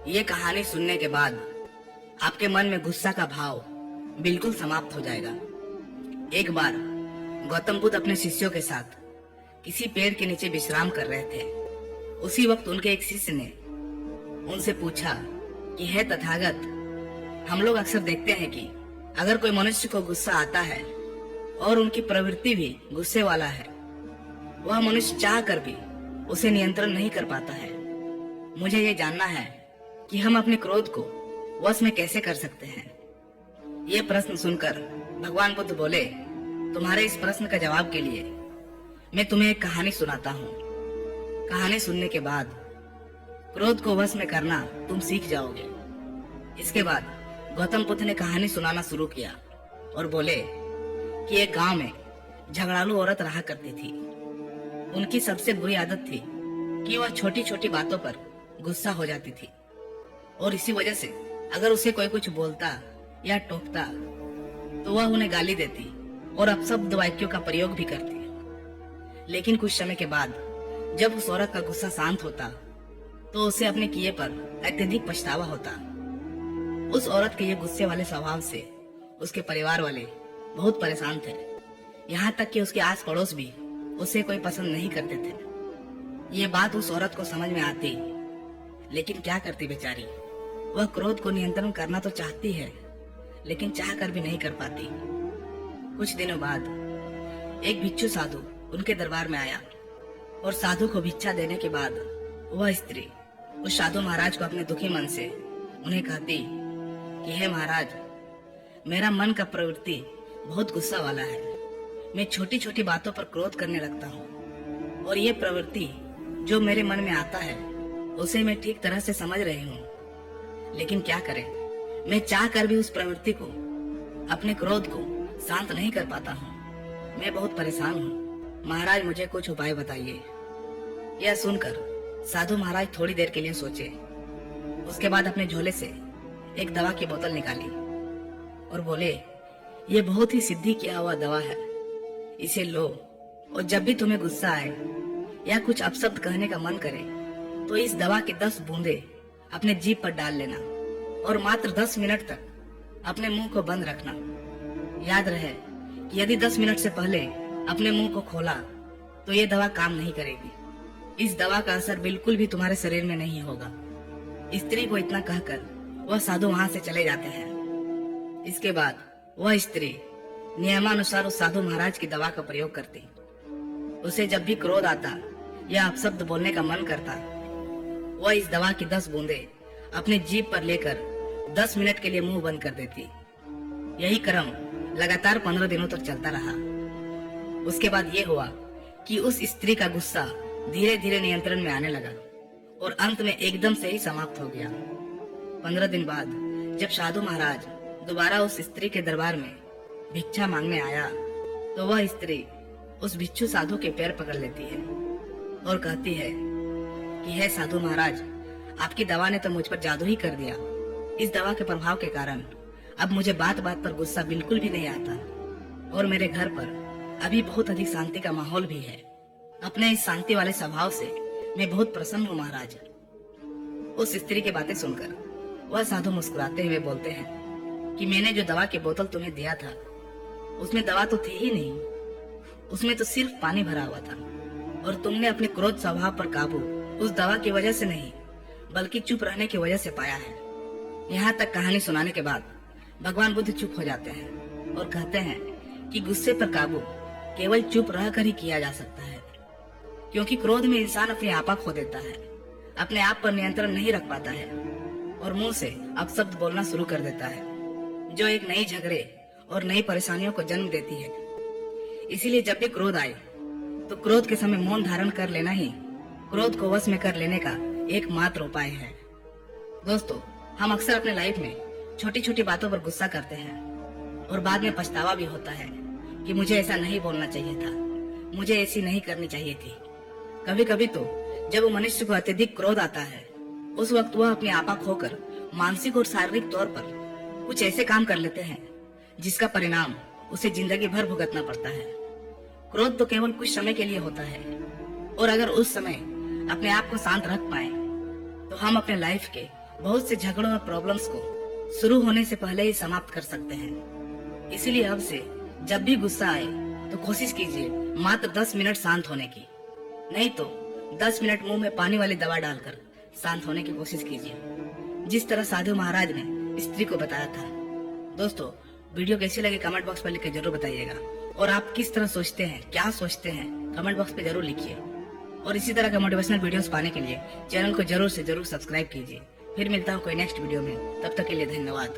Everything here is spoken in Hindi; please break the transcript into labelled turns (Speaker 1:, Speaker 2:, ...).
Speaker 1: ये कहानी सुनने के बाद आपके मन में गुस्सा का भाव बिल्कुल समाप्त हो जाएगा। एक बार गौतम बुद्ध अपने शिष्यों के साथ किसी पेड़ के नीचे विश्राम कर रहे थे। उसी वक्त उनके एक शिष्य ने उनसे पूछा कि हे तथागत, हम लोग अक्सर देखते हैं कि अगर कोई मनुष्य को गुस्सा आता है और उनकी प्रवृत्ति भी गुस्से वाला है, वह मनुष्य चाह कर भी उसे नियंत्रण नहीं कर पाता है। मुझे ये जानना है कि हम अपने क्रोध को वश में कैसे कर सकते हैं। ये प्रश्न सुनकर भगवान बुद्ध बोले, तुम्हारे इस प्रश्न का जवाब के लिए मैं तुम्हें एक कहानी सुनाता हूँ। कहानी सुनने के बाद क्रोध को वश में करना तुम सीख जाओगे। इसके बाद गौतम बुद्ध ने कहानी सुनाना शुरू किया और बोले कि एक गांव में झगड़ालू औरत रहा करती थी। उनकी सबसे बुरी आदत थी कि वह छोटी छोटी बातों पर गुस्सा हो जाती थी और इसी वजह से अगर उसे कोई कुछ बोलता या टोकता तो वह उन्हें गाली देती और अपशब्द वाक्यों का प्रयोग भी करती। लेकिन कुछ समय के बाद जब उस औरत का गुस्सा शांत होता तो उसे अपने किए पर अत्यधिक पछतावा होता। उस औरत के ये गुस्से वाले स्वभाव से उसके परिवार वाले बहुत परेशान थे। यहाँ तक कि उसके आस पड़ोस भी उसे कोई पसंद नहीं करते थे। ये बात उस औरत को समझ में आती, लेकिन क्या करती बेचारी। वह क्रोध को नियंत्रण करना तो चाहती है, लेकिन चाह कर भी नहीं कर पाती। कुछ दिनों बाद एक भिक्षु साधु उनके दरबार में आया और साधु को भिक्षा देने के बाद वह स्त्री उस साधु महाराज को अपने दुखी मन से उन्हें कहती कि हे महाराज, मेरा मन का प्रवृत्ति बहुत गुस्सा वाला है। मैं छोटी छोटी बातों पर क्रोध करने लगता हूँ और ये प्रवृत्ति जो मेरे मन में आता है उसे मैं ठीक तरह से समझ रही हूँ, लेकिन क्या करें, मैं चाह कर भी उस प्रवृत्ति को, अपने क्रोध को शांत नहीं कर पाता हूँ। मैं बहुत परेशान हूँ। महाराज, मुझे कुछ उपाय बताइए। यह सुनकर साधु महाराज थोड़ी देर के लिए सोचे। उसके बाद अपने झोले से एक दवा की बोतल निकाली और बोले, ये बहुत ही सिद्धि किया हुआ दवा है, इसे लो और जब भी तुम्हें गुस्सा आए या कुछ अपशब्द कहने का मन करे तो इस दवा की 10 बूंदे अपने जीभ पर डाल लेना और मात्र 10 मिनट तक अपने मुंह को बंद रखना। याद रहे कि यदि 10 मिनट से पहले अपने मुंह को खोला तो ये दवा काम नहीं करेगी। इस दवा का असर बिल्कुल भी तुम्हारे शरीर में नहीं होगा। स्त्री को इतना कहकर वह साधु वहां से चले जाते हैं। इसके बाद वह स्त्री नियमानुसार उस साधु महाराज की दवा का प्रयोग करती। उसे जब भी क्रोध आता या अपशब्द बोलने का मन करता, वह इस दवा की 10 बूंदे अपने जीभ पर लेकर 10 मिनट के लिए मुंह बंद कर देती। यही क्रम लगातार 15 दिनों तक चलता रहा। उसके बाद ये हुआ कि उस स्त्री का गुस्सा धीरे धीरे नियंत्रण में आने लगा और अंत में एकदम से ही समाप्त हो गया। 15 दिन बाद जब साधु महाराज दोबारा उस स्त्री के दरबार में भिक्षा मांगने आया तो वह स्त्री उस भिक्षु साधु के पैर पकड़ लेती है और कहती है कि हे साधु महाराज, आपकी दवा ने तो मुझ पर जादू ही कर दिया। इस दवा के प्रभाव के कारण अब मुझे बात बात पर गुस्सा बिल्कुल भी नहीं आता और मेरे घर पर अभी बहुत अधिक शांति का माहौल भी है। अपने इस शांति वाले स्वभाव से मैं बहुत प्रसन्न हूँ महाराज। उस स्त्री की बातें सुनकर वह साधु मुस्कुराते हुए बोलते हैं कि मैंने जो दवा की बोतल तुम्हें दिया था उसमें दवा तो थी ही नहीं, उसमें तो सिर्फ पानी भरा हुआ था और तुमने अपने क्रोध स्वभाव पर काबू उस दवा की वजह से नहीं बल्कि चुप रहने की वजह से पाया है। यहाँ तक कहानी सुनाने के बाद भगवान बुद्ध चुप हो जाते हैं और कहते हैं कि गुस्से पर काबू केवल चुप रहकर ही किया जा सकता है, क्योंकि क्रोध में इंसान अपने आपा खो देता है, अपने आप पर नियंत्रण नहीं रख पाता है और मुंह से अपशब्द बोलना शुरू कर देता है, जो एक नई झगड़े और नई परेशानियों को जन्म देती है। इसीलिए जब भी क्रोध आए तो क्रोध के समय मौन धारण कर लेना ही क्रोध को वश में कर लेने का एकमात्र उपाय है। दोस्तों, हम अक्सर अपने लाइफ में छोटी छोटी बातों पर गुस्सा करते हैं और बाद में पछतावा भी होता है कि मुझे ऐसा नहीं बोलना चाहिए था, मुझे ऐसी नहीं करनी चाहिए थी। कभी कभी तो जब मनुष्य को अत्यधिक क्रोध आता है उस वक्त वह अपने आपा खोकर मानसिक और शारीरिक तौर पर कुछ ऐसे काम कर लेते हैं जिसका परिणाम उसे जिंदगी भर भुगतना पड़ता है। क्रोध तो केवल कुछ समय के लिए होता है और अगर उस समय अपने आप को शांत रख पाए तो हम अपने लाइफ के बहुत से झगड़ों और प्रॉब्लम्स को शुरू होने से पहले ही समाप्त कर सकते हैं। इसीलिए अब से जब भी गुस्सा आए तो कोशिश कीजिए मात्र 10 मिनट शांत होने की, नहीं तो 10 मिनट मुंह में पानी वाली दवा डालकर शांत होने की कोशिश कीजिए, जिस तरह साधु महाराज ने स्त्री को बताया था। दोस्तों, वीडियो कैसी लगी कमेंट बॉक्स पर लिख के जरूर बताइएगा, और आप किस तरह सोचते हैं, क्या सोचते हैं, कमेंट बॉक्स पे जरूर लिखिए। और इसी तरह के मोटिवेशनल वीडियोस पाने के लिए चैनल को जरूर से जरूर सब्सक्राइब कीजिए। फिर मिलता हूँ कोई नेक्स्ट वीडियो में, तब तक के लिए धन्यवाद।